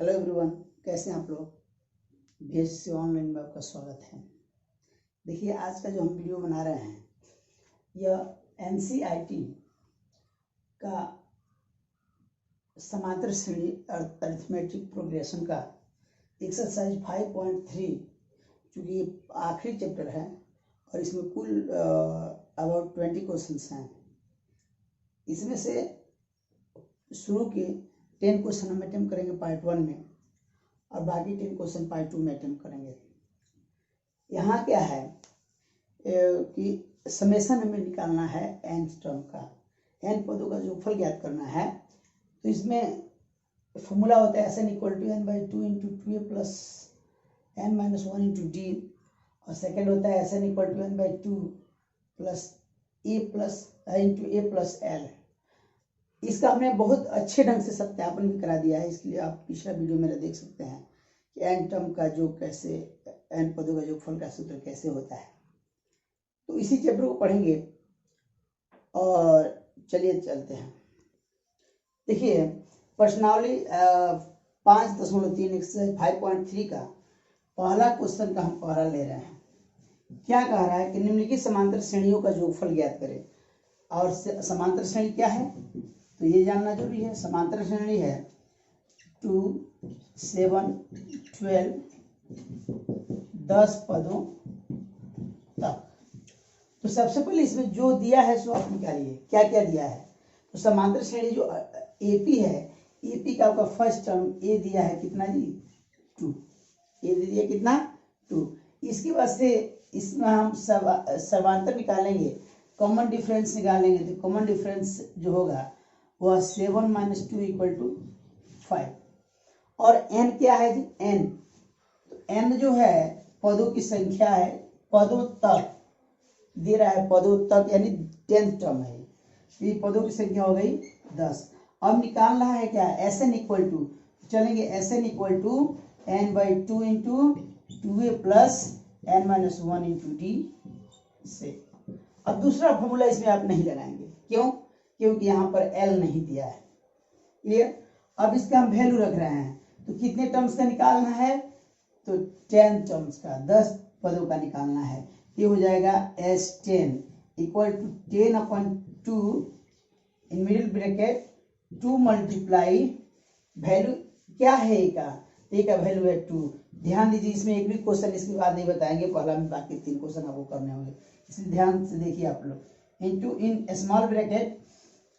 Hello everyone, कैसे हैं आप लोग। बीएससी ऑनलाइन में आपका स्वागत है। देखिए, आज का जो हम वीडियो बना रहे हैं यह एनसीईआरटी का समांतर श्रेणी अरिथमेटिक प्रोग्रेशन का एक्सरसाइज 5.3 चूँकि ये आखिरी चैप्टर है और इसमें कुल अबाउट 20 क्वेश्चंस हैं। इसमें से शुरू के 10 क्वेश्चन हम अटेम्प्ट करेंगे पार्ट 1 में और बाकी 10 क्वेश्चन पार्ट 2 में अटेम्प्ट करेंगे। यहाँ क्या है कि समेशन हमें निकालना है एन टर्म का, एन पदों का जोगफल ज्ञात करना है। तो इसमें फॉर्मूला होता है SN = n/2 × 2a plus n - 1 × d, और सेकेंड होता है SN = n/2 plus a plus l। इसका हमने बहुत अच्छे ढंग से सत्यापन भी करा दिया है, इसलिए आप पिछला वीडियो मेरा देख सकते हैं कि एन टर्म का जो कैसे एन पदों का जोगफल का सूत्र कैसे होता है। तो इसी चैप्टर को पढ़ेंगे और चलिए चलते हैं। देखिए, प्रश्नावली 5.3 एक्सरसाइज 5.3 का पहला क्वेश्चन का हम पहला ले रहे हैं। क्या कह रहा है कि निम्नलिखित समांतर श्रेणियों का जोगफल ज्ञात करें। और समांतर श्रेणी क्या है तो ये जानना जरूरी है। समांतर श्रेणी है 2, 7, 12, 10 पदों तक। तो सबसे पहले इसमें जो दिया है सो आप निकालिए, क्या क्या दिया है। तो समांतर श्रेणी जो एपी है, एपी का आपका फर्स्ट टर्म ए दिया है कितना जी 2, ए दे दिया कितना 2। इसके बाद से इसमें हम समांतर निकालेंगे, कॉमन डिफरेंस निकालेंगे। तो कॉमन डिफरेंस जो होगा वह 7 - 2 = 5। और n क्या है जी n, तो n जो है पदों की संख्या है, पदों तक दे रहा है, पदों तक यानी 10th टर्म है। ये पदों की संख्या हो गई 10। अब निकाल रहा है क्या SN = चलेंगे SN = n/2 × 2a plus n - 1 × d से। अब दूसरा फॉर्मूला इसमें आप नहीं लगाएंगे, क्यों? क्योंकि यहाँ पर L नहीं दिया है। क्लियर। अब इसका हम वैल्यू रख रहे हैं, तो कितने टर्म्स का निकालना है तो 10 टर्म्स का, 10 पदों का निकालना है। ये हो जाएगा S10 = 10/2 in middle bracket 2 multiply value क्या है ए का वैल्यू है 2। ध्यान दीजिए, इसमें एक भी क्वेश्चन इसके बाद नहीं बताएंगे, पहला में बाकी 3 क्वेश्चन आपको करने होंगे, इसलिए ध्यान से देखिए आप लोग। Into in small bracket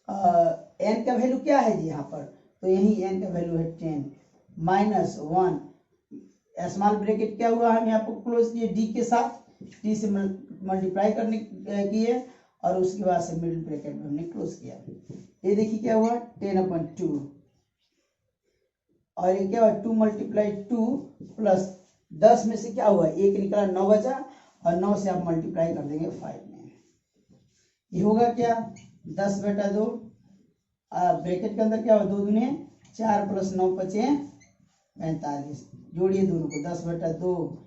n का वैल्यू क्या है जी यहाँ पर, तो यही n का वैल्यू है 10 -1 स्मॉल ब्रैकेट क्या हुआ, हम यहाँ पर क्लोज किए d के साथ, d से मल्टीप्लाई करने किए और उसके बाद से मिडिल ब्रैकेट में हमने क्लोज किया। ये देखिए क्या हुआ 10/2 और ये क्या हुआ 2 × 2 प्लस 10 में से क्या हुआ 1 निकला, 9 बचा, और 9 से आप मल्टीप्लाई कर देंगे 5 में। ये होगा क्या 10/2 ब्रैकेट के अंदर क्या हुआ 2 दूनी 4 प्लस 9 = 45। जोड़िए दोनों को 10/2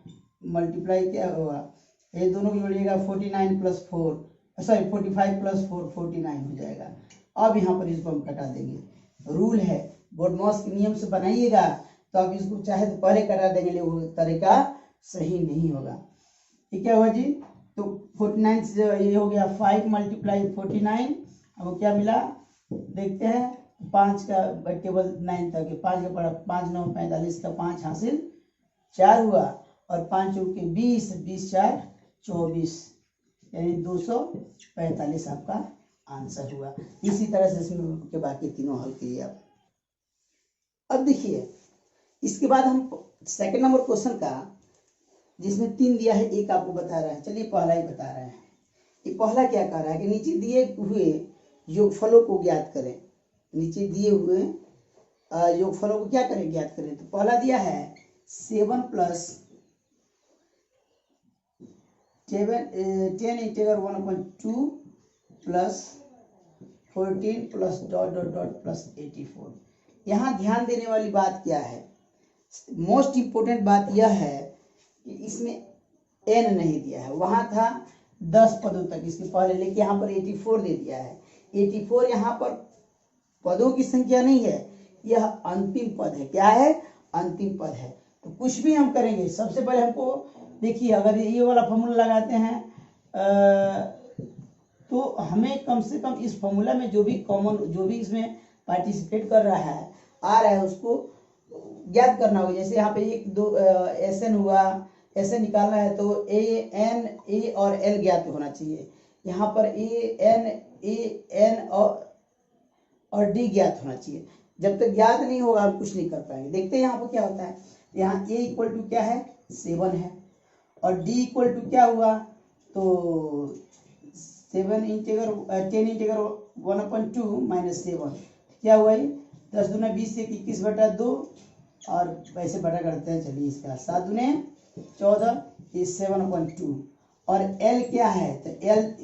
मल्टीप्लाई क्या हुआ, ये दोनों को जोड़िएगा 49 + 4 सॉरी 45 + 4 49 हो जाएगा। अब यहाँ पर इसको हम कटा देंगे। रूल है बोर्डमॉस के नियम से बनाइएगा, तो आप इसको चाहे तो पहले कटा देंगे, लेकिन वो तरीका सही नहीं होगा। ये क्या हुआ जी, तो 49 से ये हो गया 5 × 49, हमको क्या मिला देखते हैं। 5 का टेबल 9 तक, 5 का पड़ा 5 9 45 का 5 हासिल 4 हुआ, और 5 × 20 20 4 24 यानी 245 आपका आंसर हुआ। इसी तरह से इसमें के बाकी तीनों हल किए आप। अब देखिए, इसके बाद हम सेकंड नंबर क्वेश्चन का, जिसमें 3 दिया है, एक आपको बता रहा है। चलिए पहला ही बता रहे हैं। ये पहला क्या कह रहा है कि नीचे दिए हुए योगफलों को ज्ञात करें। नीचे दिए हुए योगफलों को क्या करें ज्ञात करें। तो पहला दिया है 7 + 10 इंटीग्रल 1/2 प्लस 14 प्लस ... प्लस 84। यहाँ ध्यान देने वाली बात क्या है, मोस्ट इंपोर्टेंट बात यह है कि इसमें n नहीं दिया है। वहां था 10 पदों तक इसके पहले, लेकिन यहाँ पर 84 दे दिया है। 84 यहाँ पर पदों की संख्या नहीं है, यह अंतिम पद है। क्या है अंतिम पद है। तो कुछ भी हम करेंगे, सबसे पहले हमको देखिए, अगर ये वाला फॉर्मूला लगाते हैं तो हमें कम से कम इस फॉर्मूला में जो भी कॉमन, जो भी इसमें पार्टिसिपेट कर रहा है, आ रहा है, उसको ज्ञात करना होगा। जैसे यहाँ पे एक दो एस एन हुआ, ऐसे निकालना है तो ए एन ए और एल ज्ञात होना चाहिए। यहाँ पर ए एन और डी ज्ञात होना चाहिए। जब तक ज्ञात नहीं होगा हम कुछ नहीं कर पाएंगे। देखते हैं यहाँ पर क्या होता है। यहाँ ए इक्वल टू क्या है, 7 है, और डी इक्वल टू क्या हुआ, तो 10 इंटीगर 1/2 माइनस 7 क्या हुआ, ये 10 दूना 20 से 21/2, और वैसे बटा करते हैं। चलिए इसका 7 दूने 14, ये 7/2, और एल क्या है, तो एल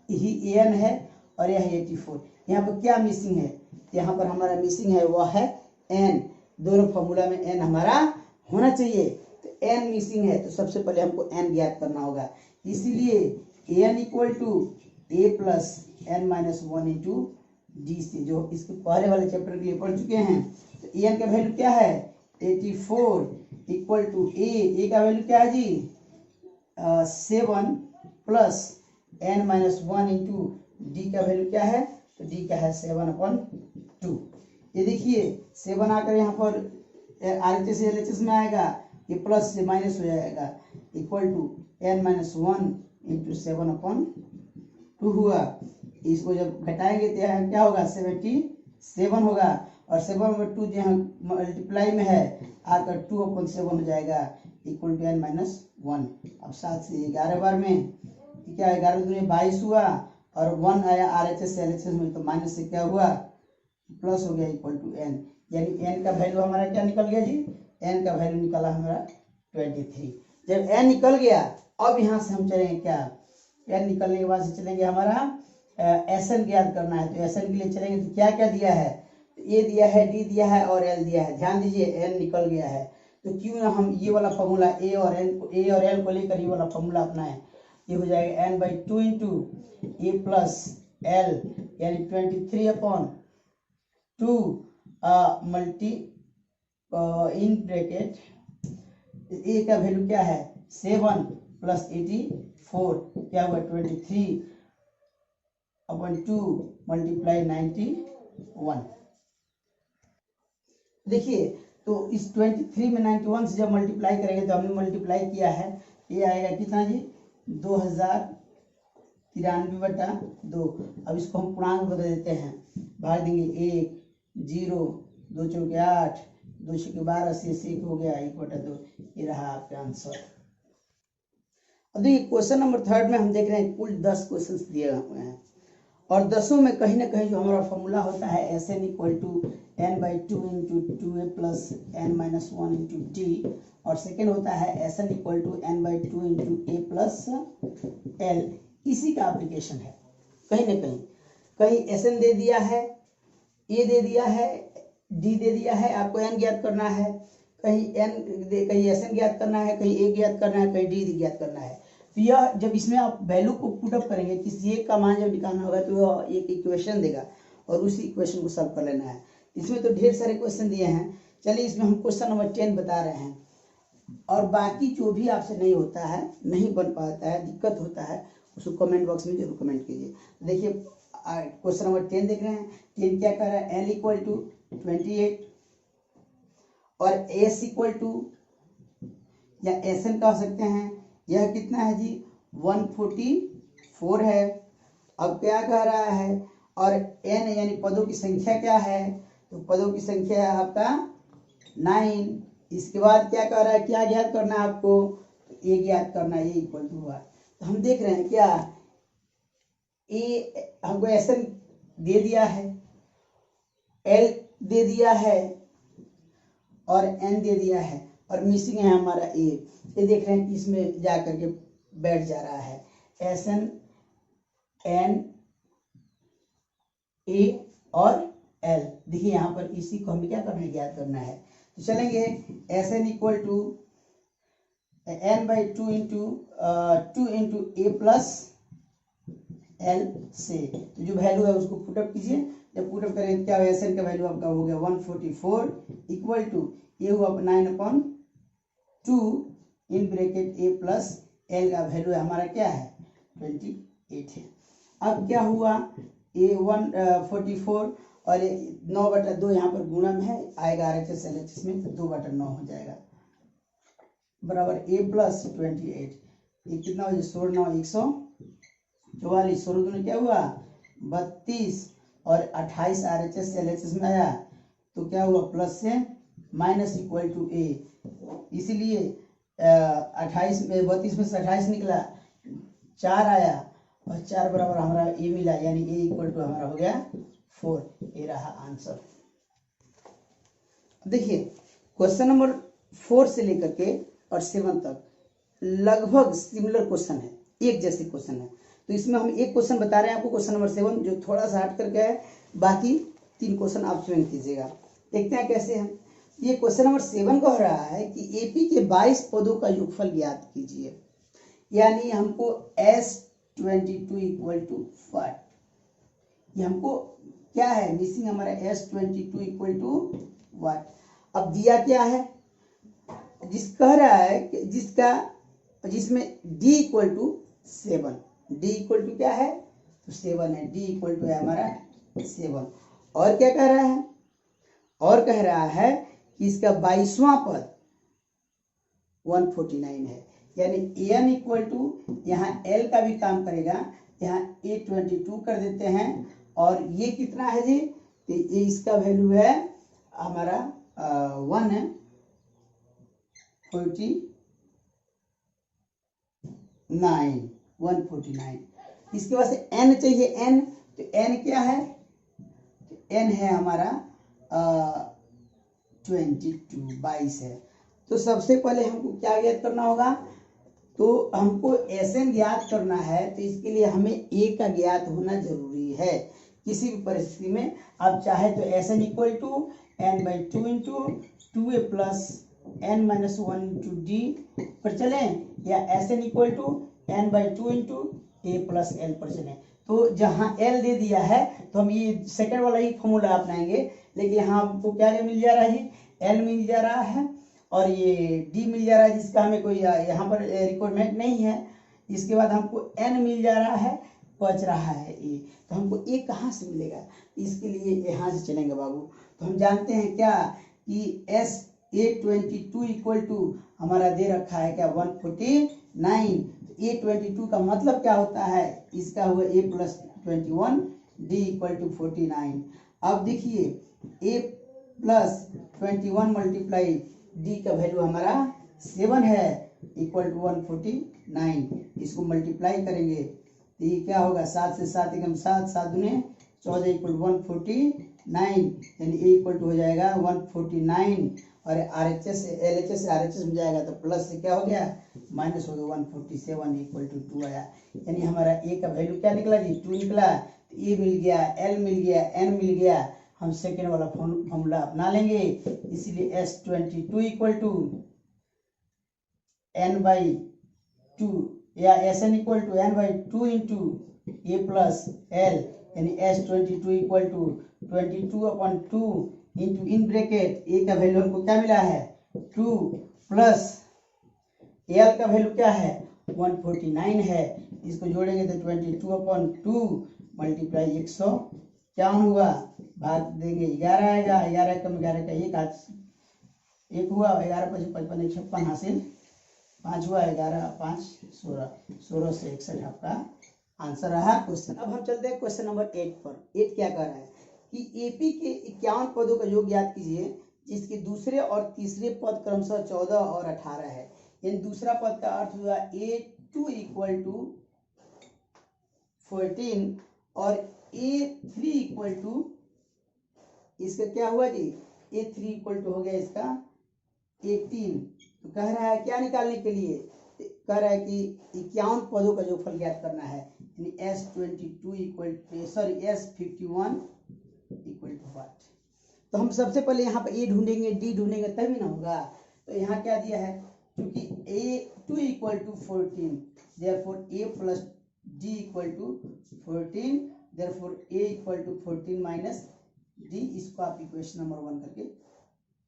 ही एन है और यह 84। यहाँ पर क्या मिसिंग है, यहाँ पर हमारा मिसिंग है वह है एन। दोनों फॉर्मूला में एन हमारा होना चाहिए, तो एन मिसिंग है, तो सबसे पहले हमको एन ज्ञात करना होगा। इसीलिए n equal to a plus n minus 1 into d से, जो इसके पहले वाले चैप्टर के लिए पढ़ चुके हैं। तो एन का वैल्यू क्या है, 84 इक्वल टू ए का वैल्यू क्या है जी, 7 plus n minus 1 into d का वैल्यू क्या है, तो डी का है 7/2। ये देखिए 7 आकर यहाँ पर RHS से LHS में आएगा, ये प्लस से माइनस हो जाएगा, equal to n minus 1 into 7/2 हुआ। इसको जब घटाएंगे तो यहाँ क्या होगा, 77 होगा, और 7/2 जो यहाँ मल्टीप्लाई में है आकर 2/7 हो जाएगा, इक्वल टू एन माइनस 1। अब 7 से 11 बार में क्या है, 11 दूनी 22 हुआ, और 1 आया RHS से LHS में, तो माइनस से क्या हुआ, प्लस हो गया, इक्वल टू एन। यानी एन का वैल्यू हमारा क्या निकल गया जी, एन का वैल्यू निकला हमारा 23। जब एन निकल गया, अब यहाँ से हम चलेंगे क्या, एन निकलने के बाद से चलेंगे हमारा एस एन ज्ञात करना है। तो एस एन के लिए चलेंगे तो क्या क्या दिया है, ए दिया है, डी दिया है और एल दिया है। ध्यान दीजिए एन निकल गया है, तो क्यों ना हम ये वाला फॉर्मूला ए और एल को लेकर ये वाला फॉर्मूला अपनाएं। ये हो जाएगा n/2 into a plus L, यानी 23/2 मल्टी इन ब्रैकेट ए का वैल्यू क्या है, 7 प्लस 84 क्या हुआ, 23/2 मल्टीप्लाई 91। देखिए तो इस 23 में 91 से जब मल्टीप्लाई करेंगे, तो हमने मल्टीप्लाई किया है, ये आएगा कितना जी, 2093/2। अब इसको हम पूर्णांक बदल देते हैं, भाग देंगे 1 0 2 चौके 8 2 छक्के 12 से 1 हो गया, 1/2। ये रहा आपका आंसर। अब देखिए क्वेश्चन नंबर 3 में हम देख रहे हैं कुल 10 क्वेश्चन दिए हुए हैं, और 10 में कहीं ना कहीं जो हमारा फॉर्मूला होता है s n equal to n/2 into 2a plus n minus 1 into d, और सेकेंड होता है s n equal to n/2 into a plus l. इसी का एप्लीकेशन है। कहीं ना कहीं एस एन दे दिया है, ए दे दिया है, डी दे दिया है, आपको एन ज्ञात करना है, कहीं कहीं एस एन ज्ञात करना है, कहीं ए ज्ञात करना है, कहीं डी ज्ञात करना है। तो यह जब इसमें आप वैल्यू को पुटअप करेंगे, किसी एक का मान जब निकालना होगा, तो वह एक इक्वेशन देगा और उसी इक्वेशन को सॉल्व कर लेना है। इसमें तो ढेर सारे क्वेश्चन दिए हैं। चलिए इसमें हम क्वेश्चन नंबर 10 बता रहे हैं, और बाकी जो भी आपसे नहीं होता है, नहीं बन पाता है, दिक्कत होता है, उसको कमेंट बॉक्स में जरूर कमेंट कीजिए। देखिए क्वेश्चन नंबर 10 देख रहे हैं। 10 क्या कर रहा है, एल इक्वल टू 28 और एस इक्वल टू, या एस एन कह सकते हैं, यह कितना है जी, 144 है। अब क्या कह रहा है, और एन यानी पदों की संख्या क्या है, तो पदों की संख्या है आपका 9। इसके बाद क्या कह रहा है, क्या ज्ञात करना है आपको, तो ए ज्ञात करना है, ये इक्वल टू हुआ। तो हम देख रहे हैं क्या, ए हमको एस एन दे दिया है, एल दे दिया है और एन दे दिया है, और मिसिंग है हमारा ए। ये देख रहे हैं कि इसमें जा करके बैठ जा रहा है एस एन, एन, ए और एल। देखिए यहाँ पर इसी को हमें क्या करना है, ज्ञात करना है। तो चलेंगे s n equal to n/2 into 2 into a plus l से, तो जो वैल्यू है उसको पुटअप कीजिए। जब पुटअप करेंगे क्या होगा, एस एन का वैल्यू आपका हो गया 144 इक्वल टू ये हुआ 9/2 in bracket A plus L का वैल्यू हमारा क्या है 28 है। अब क्या हुआ ए 144 और 9/2 यहाँ पर गुणा में है, आएगा RHS LHS में तो 2/9 हो जाएगा बराबर ए प्लस 28। ये कितना हो 16 144, 16 दूनी क्या हुआ 32 और 28 RHS LHS में आया तो क्या हुआ प्लस से माइनस इक्वल टू ए, इसीलिए 28 में 32 में से 28 निकला 4 आया और 4 बराबर हमारा ए मिला, यानी ए इक्वल टू हमारा हो गया 4। ये रहा आंसर। देखिए क्वेश्चन नंबर 4 से लेकर के और 7 तक लगभग सिमिलर क्वेश्चन है, एक जैसे क्वेश्चन है। तो इसमें हम एक क्वेश्चन बता रहे हैं आपको, क्वेश्चन नंबर 7 जो थोड़ा सा हट करके है, बाकी 3 क्वेश्चन आप स्वयं कीजिएगा। देखते हैं कैसे हैं। ये क्वेश्चन नंबर 7 कह रहा है कि एपी के 22 पदों का योगफल ज्ञात कीजिए, यानी हमको S22 इक्वल टू व्हाट, ये हमको क्या है मिसिंग हमारा S22 इक्वल टू व्हाट। अब दिया क्या है, जिस कह रहा है कि जिसमें D equal to 7, D equal to क्या है तो 7 है, D इक्वल टू है हमारा 7। और क्या कह रहा है, और कह रहा है कि इसका 22वां पद 149 है, यानी n इक्वल टू यहाँ L का भी काम करेगा, यहाँ A22 कर देते हैं और ये कितना है जी, तो ये इसका वैल्यू है हमारा 149। इसके बाद से n चाहिए, n तो n क्या है, तो n है हमारा 22 है। तो सबसे पहले हमको क्या ज्ञात करना होगा, तो हमको Sn ज्ञात करना है, तो इसके लिए हमें a का ज्ञात होना जरूरी है। किसी भी परिस्थिति में आप चाहे तो Sn equal to n/2 into 2a plus n-1 into d पर चलें, या Sn equal to n/2 into a plus l पर चलें। तो जहाँ l दे दिया है तो हम ये सेकंड वाला ही फॉर्मूला अपनाएंगे, लेकिन यहाँ हमको क्या मिल जा रहा है जी, l मिल जा रहा है और ये d मिल जा रहा है, जिसका हमें कोई यहाँ पर रिक्वायरमेंट नहीं है। इसके बाद हमको n मिल जा रहा है, बच रहा है a, तो हमको a कहाँ से मिलेगा, इसके लिए यहाँ से चलेंगे बाबू। तो हम जानते हैं क्या कि A22 इक्वल टू हमारा दे रखा है क्या 149। A22 का मतलब क्या होता है, इसका हुआ a plus 21 d equal to 49। अब देखिए a प्लस 21 मल्टीप्लाई d का वैल्यू हमारा 7 है इक्वल टू 149। इसको मल्टीप्लाई करेंगे तो ये क्या होगा, 7 से 7 एकम 7, 7 दूने 14 इक्वल 149, यानी a इक्वल टू हो जाएगा 149 और RHS से LHS से RHS में जाएगा तो प्लस से क्या हो गया माइनस हो गया 147 इक्वल टू 2 आया, यानी हमारा a का वैल्यू क्या निकला जी 2 निकला। तो a मिल गया, l मिल गया, n मिल गया, हम सेकेंड वाला फॉर्मूला अपना लेंगे, इसीलिए S22 इक्वल टू n/2 या Sn equal to n/2 into a plus l, यानी S22 equal to 22/2 into in bracket a का वैल्यू हमको क्या मिला है 2 प्लस l का वैल्यू क्या है 149 है, इसको जोड़ेंगे तो 22/2 मल्टीप्लाई 151 हुआ, भाग देंगे 11 आएगा, 11 कम 11 का एक हुआ, 11 × 5 = 55, 156 हासिल 5 हुआ, 11 × 5 = 16, 16 से 61 आपका आंसर रहा क्वेश्चन। अब हम चलते हैं क्वेश्चन नंबर 8 पर। 8 क्या कह रहा है कि एपी के 51 पदों का योग ज्ञात कीजिए, जिसके दूसरे और तीसरे पद क्रमशः 14 और 18 है। यानी दूसरा पद का अर्थ हुआ A2 इक्वल टू 14 और A3 इक्वल टू, इसका क्या हुआ जी A3 इक्वल टू हो गया इसका 18। तो कह रहा है क्या निकालने के लिए, कह रहा है कि 51 पदों का योगफल ज्ञात करना है, यानी S22 equal to S51 equal to what. तो हम सबसे पहले यहाँ पर A ढूंढेंगे, D ढूंढेंगे तभी ना होगा। तो यहाँ क्या दिया है, क्योंकि A2 equal to 14, therefore A plus D equal to 14, therefore A equal to 14 minus D। इसको आप इक्वेशन नंबर 1 करके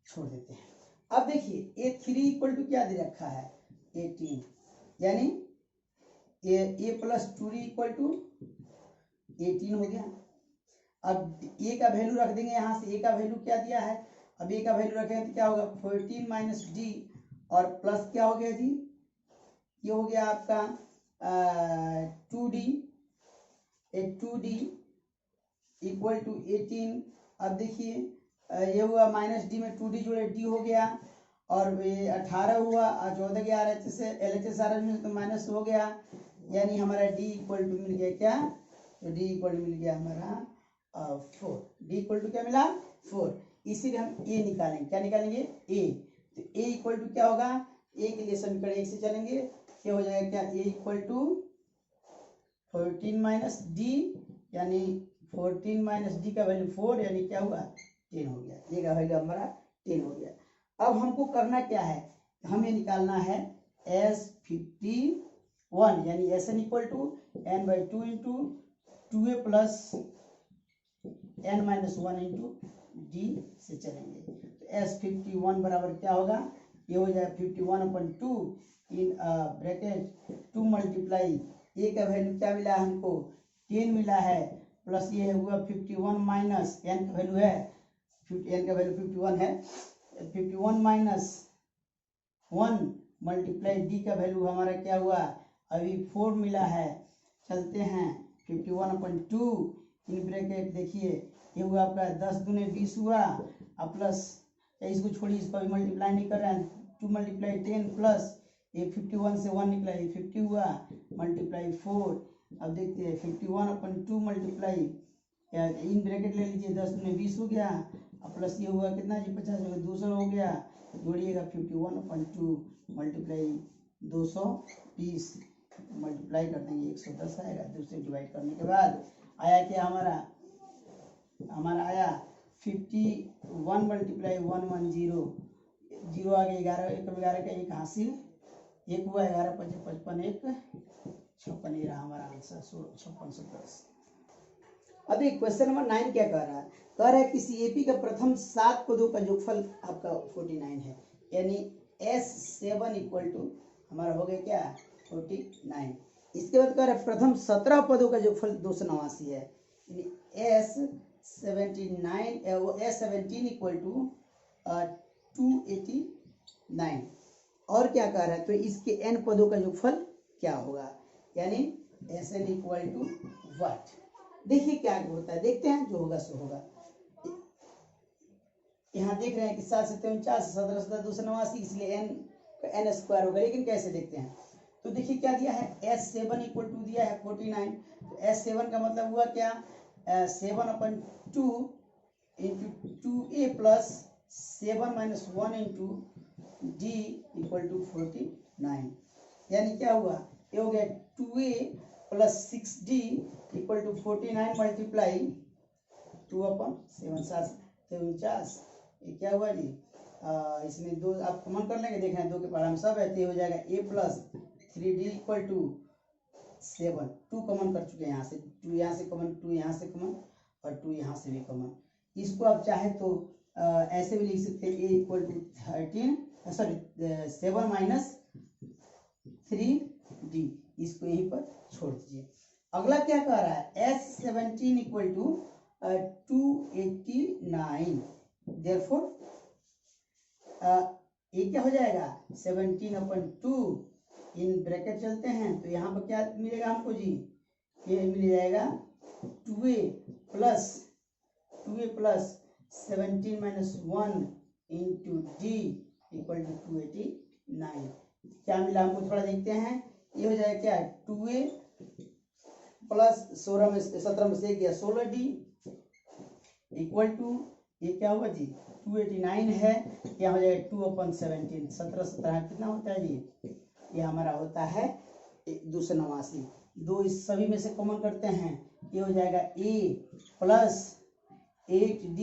छोड़ देते हैं। अब देखिए A3 इक्वल टू क्या दे रखा है 18, यानी A plus 2D equal to 18 हो गया। अब A का वैल्यू रख देंगे यहाँ से, A का वैल्यू क्या दिया है, अब A का वैल्यू रखेंगे तो क्या होगा 14 माइनस D और प्लस क्या हो गया जी, ये हो गया आपका 2D, 2D इक्वल टू 18। अब देखिए ये हुआ माइनस डी में 2D जोड़े D हो गया, और ये 18 हुआ और 14 के RHS से LHS RHS में तो माइनस हो गया, यानी हमारा D इक्वल टू मिल गया क्या, तो D इक्वल टू मिल गया हमारा 4। D इक्वल टू क्या मिला 4। इसीलिए हम A निकालेंगे, क्या निकालेंगे A, तो A इक्वल टू क्या होगा, A के लिए समीकरण 1 से चलेंगे, क्या हो जाएगा क्या, A equal to 14 minus D, यानी 14 माइनस D का वैल्यू 4, यानी क्या हुआ 10 हो गया, ये का वैल्यू हमारा 10 हो गया। अब हमको करना क्या है, हमें निकालना है S51, यानी Sn equal to n/2 into 2A plus n minus 1 into D से चलेंगे, तो S51 बराबर क्या होगा, ये हो जाए 51/2 इन ब्रैकेट 2 मल्टीप्लाई A का वैल्यू क्या मिला हमको 10 मिला है, प्लस ये हुआ 51 माइनस n का वैल्यू है, n का वैल्यू 51 है, 51 माइनस 1 मल्टीप्लाई D का वैल्यू हमारा क्या हुआ, अभी 4 मिला है, चलते हैं 51/2 इन ब्रैकेट, देखिए ये हुआ आपका 10 दूने 20 हुआ, अब प्लस इसको छोड़िए, इसको अभी मल्टीप्लाई नहीं कर रहे हैं, 2 मल्टीप्लाई 10 प्लस ये 51 से 1 निकला, ये 50 हुआ मल्टीप्लाई 4। अब देखते हैं 51/2 मल्टीप्लाई इन ब्रैकेट ले लीजिए, 10 दूने 20 हो गया, अब प्लस ये हुआ कितना जी 50 हो गया, 200 हो गया, जोड़िएगा 51/2 मल्टीप्लाई 220 मल्टीप्लाई कर देंगे 110 आएगा, दूसरे डिवाइड करने के बाद आया क्या हमारा आया 51 मल्टीप्लाई 110, 0 आ गया, 11 एक 11 का एक हासिल, एक हुआ 11 5 55 1 56, ये रहा हमारा आंसर 5610। अभी क्वेश्चन नंबर 9 क्या कह रहा है, कह रहा है किसी एपी का प्रथम 7 पदों का योगफल आपका 49 है, यानी S7 इक्वल टू हमारा हो गया क्या 49। इसके बाद कह रहा है प्रथम 17 पदों का योगफल 289 है, यानी S17 इक्वल टू 289। और क्या कह रहा है, तो इसके n पदों का योगफल क्या होगा, यानी Sn इक्वल टू व्हाट। देखिए क्या होता है, देखते हैं, जो होगा सो होगा। यहाँ देख रहे हैं कि 7 7 49 17 17 289, इसलिए n स्क्वायर होगा, लेकिन कैसे देखते हैं, तो देखिए क्या दिया है S7 इक्वल टू दिया है 49, तो S7 का मतलब हुआ क्या 7/2 into 2A plus 7 minus 1 into D equal to 49, यानी क्या हुआ, ये हो गया 2A plus 6D equal to 49 multiply 2/7 7 49, ये क्या हुआ जी, इसमें 2 आप कॉमन कर लेंगे, देख रहे हैं 2 के पारा में सब है, तो हो जाएगा A plus 3D equal to 7, 2 common कर चुके हैं, यहाँ से 2 यहाँ से कॉमन, 2 यहाँ से कॉमन और 2 यहाँ से भी कॉमन। इसको आप चाहे तो ऐसे भी लिख सकते हैं, A equal to 7 minus 3D, इसको यहीं पर छोड़ दीजिए। अगला क्या कह रहा है S17 इक्वल टू 289, देयरफॉर ये क्या हो जाएगा 17/2 इन ब्रैकेट चलते हैं, तो यहाँ पर क्या मिलेगा हमको जी, ये मिल जाएगा 2A plus 17 minus 1 into D equal to 289। क्या मिला हमको थोड़ा देखते हैं, ये हो जाएगा क्या 2A प्लस 16 में 17 में से गया 16D इक्वल टू ये क्या हुआ जी 289 है, क्या हो जाएगा 2/17, 17 17 कितना होता है जी, ये हमारा होता है 289। 2 इस सभी में से कॉमन करते हैं, ये हो जाएगा A plus 8D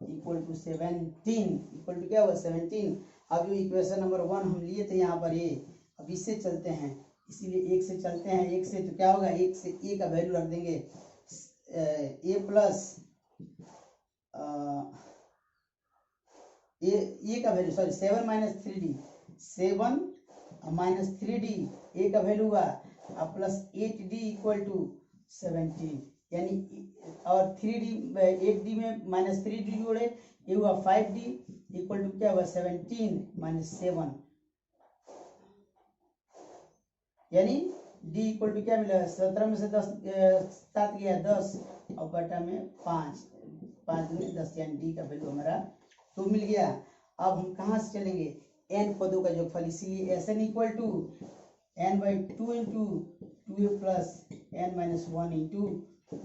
equal to 17 equal to क्या हुआ 17। अब जो इक्वेशन नंबर 1 हम लिए थे यहाँ पर A, अब इससे चलते हैं, इसीलिए 1 से चलते हैं, 1 से तो क्या होगा 1 से A का वैल्यू रख देंगे A प्लस ए का value sorry 7 minus 3d 7 minus 3d ए का वैल्यू हुआ और प्लस 8d इक्वल टू 17 यानी और 3d 8d में माइनस 3d जोड़े ये हुआ 5d इक्वल टू क्या हुआ 17 माइनस 7 यानी d इक्वल टू क्या मिला 17 में से 10 7 गया 10 और बटा में 5 5 में 10 यानी d का वैल्यू हमारा तो मिल गया। अब हम कहाँ से चलेंगे n पदों का जोगफल इसीलिए Sn equal to n by 2 into 2a plus n minus 1 into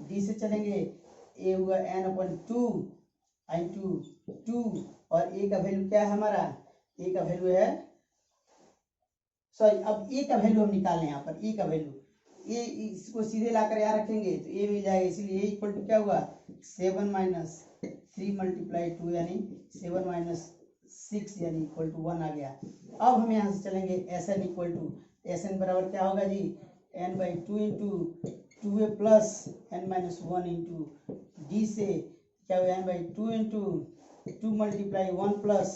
d से चलेंगे a हुआ n अपन 2 इंटू 2 और a का वैल्यू क्या है हमारा a का वैल्यू है सॉरी अब a का वैल्यू हम निकाल लें यहाँ पर a का वैल्यू a इसको सीधे लाकर यहाँ रखेंगे तो a मिल जाएगा इसलिए a इक्वल टू क्या हुआ 7 माइनस 3 मल्टीप्लाई 2 यानी 7 माइनस 6 यानी इक्वल टू 1 आ गया। अब हम यहाँ से चलेंगे Sn इक्वल टू Sn बराबर क्या होगा जी n by 2 into 2a plus n minus 1 into d से क्या हुआ n by 2 into 2 multiply 1 plus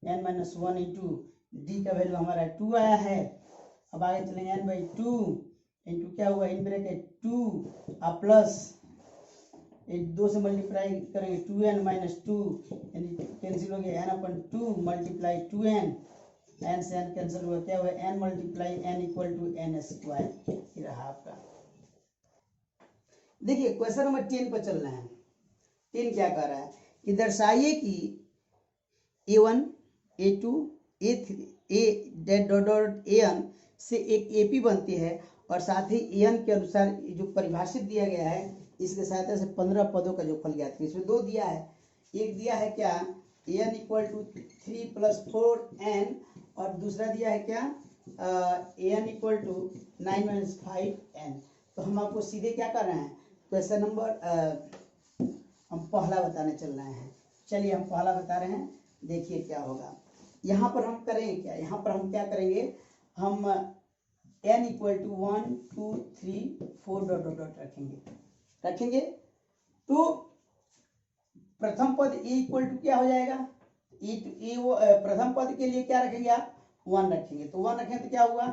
n minus 1 into d का वैल्यू हमारा 2 आया है। अब आगे चलेंगे n बाई 2 इंटू क्या हुआ इन ब्रैकेट 2 प्लस 2 से मल्टीप्लाई करेंगे 2n माइनस 2 यानी कैंसिल हो गया n अपन 2 मल्टीप्लाई 2n n से n कैंसिल हुआ क्या हुआ n multiply n equal to n square ये रहा आपका। देखिए क्वेश्चन नंबर 10 पर चल रहे हैं। 10 क्या कह रहा है कि दर्शाइए कि a1 a2 a3 a dot dot an से एक ap बनती है और साथ ही an के अनुसार जो परिभाषित दिया गया है इसके सहायता से 15 पदों का जो फल ज्ञात किया। इसमें दो दिया है, एक दिया है क्या an equal to 3 plus 4n और दूसरा दिया है क्या an equal to 9 minus 5n। तो हम आपको सीधे क्या कर रहे हैं क्वेश्चन नंबर हम पहला बताने चल रहे हैं। चलिए हम पहला बता रहे हैं, देखिए क्या होगा। यहाँ पर हम करेंगे क्या, यहाँ पर हम क्या करेंगे हम n equal to 1 2 3 4 dot dot dot रखेंगे तो प्रथम पद a इक्वल टू क्या हो जाएगा ए वो प्रथम पद के लिए क्या रखेंगे आप 1 रखेंगे तो 1 रखेंगे तो क्या हुआ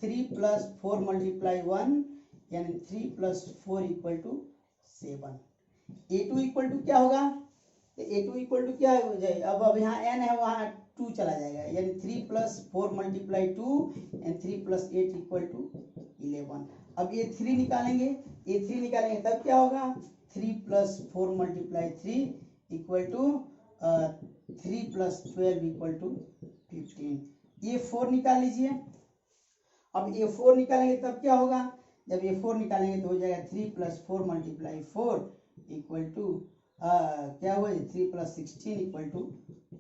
3 प्लस 4 मल्टीप्लाई 1 यानी 3 plus 4 equal to 7। a2 equal to क्या होगा a2 इक्वल टू क्या हो जाए अब यहाँ n है वहाँ 2 चला जाएगा यानी 3 plus 4 multiply 2 and 3 plus 8 equal to 11। अब ये 3 निकालेंगे तब क्या होगा 3 plus 4 multiply 3 equal to 3 plus 12 equal to 15। ये 4 निकाल लीजिए। अब ये 4 निकालेंगे तब क्या होगा जब ये 4 निकालेंगे तो हो जाएगा 3 प्लस 4 मल्टीप्लाई 4 इक्वल टू क्या हुआ 3 प्लस 16 इक्वल टू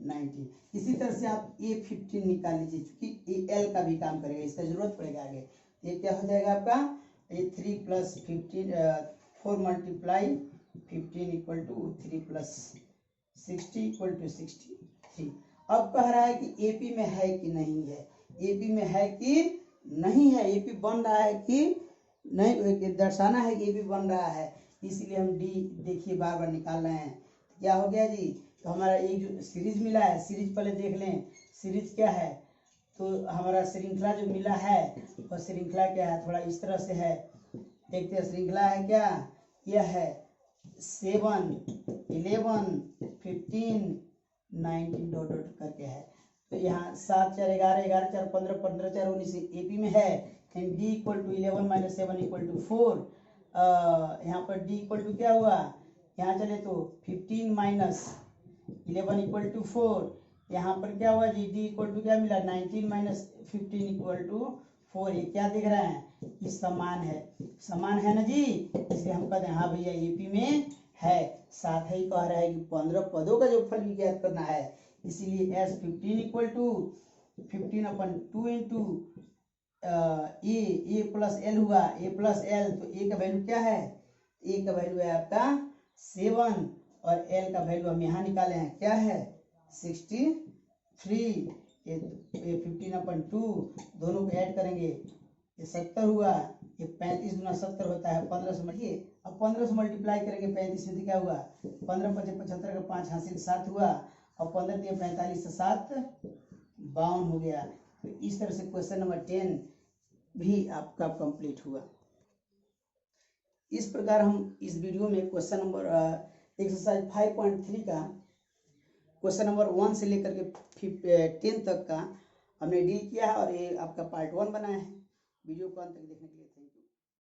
19। इसी तरह से आप A15 निकाल लीजिए क्योंकि एल का भी काम करेगा, इसका जरूरत पड़ेगा आगे। ये क्या हो जाएगा आपका ये 3 plus 15 4 multiply 15 equal to 3 plus 60 equal to 63। अब कह रहा है कि एपी में है कि नहीं है, एपी में है कि नहीं है, एपी बन रहा है कि नहीं, दर्शाना है कि एपी बन रहा है। इसलिए हम डी देखिए बार बार निकाल रहे हैं। क्या हो गया जी तो हमारा एक जो सीरीज मिला है, सीरीज पहले देख लें सीरीज क्या है। तो हमारा श्रृंखला जो मिला है और श्रृंखला क्या है थोड़ा इस तरह से है, देखते हैं श्रृंखला है क्या यह है 7 11 15 19 डॉट डॉट करके है। तो यहाँ 7 4 11 11 4 15 15 4 19 एपी में है। And d equal to 11 minus 7 equal to 4। यहाँ पर डी इक्वल टू क्या हुआ यहाँ चले तो 15 माइनस 11 इक्वल टू 4। यहाँ पर क्या हुआ जी डी इक्वल टू क्या मिला 19 माइनस 15 इक्वल टू 4। ये क्या दिख रहा है ये समान है ना जी, इसलिए हम कहते हैं हाँ भैया एपी में है। साथ ही कह रहा है कि 15 पदों का जो फल भी ज्ञात करना है, इसीलिए एस 15 इक्वल टू 15 अपन 2 इंटू ए प्लस एल हुआ, ए प्लस एल। तो ए का वैल्यू क्या है, ए का वैल्यू है आपका 7 और एल का वैल्यू हम यहाँ निकाले हैं क्या है 63। ये 15 अपन 2 दोनों को ऐड करेंगे ये 70 हुआ, ये 35 गुना 70 होता है 15 से मल्टीप्लाई। अब 15 से मल्टीप्लाई करेंगे 35 में तो क्या हुआ 15 5 75 का 5 हासिल 7 हुआ और 15 दिए 45 से 7 52 हो गया। तो इस तरह से क्वेश्चन नंबर 10 भी आपका कंप्लीट हुआ। इस प्रकार हम इस वीडियो में क्वेश्चन नंबर एक्सरसाइज 5.3 का क्वेश्चन नंबर 1 से लेकर के 10 तक का हमने डील किया है और ये आपका पार्ट 1 बनाया है। वीडियो को अंत तक देखने के लिए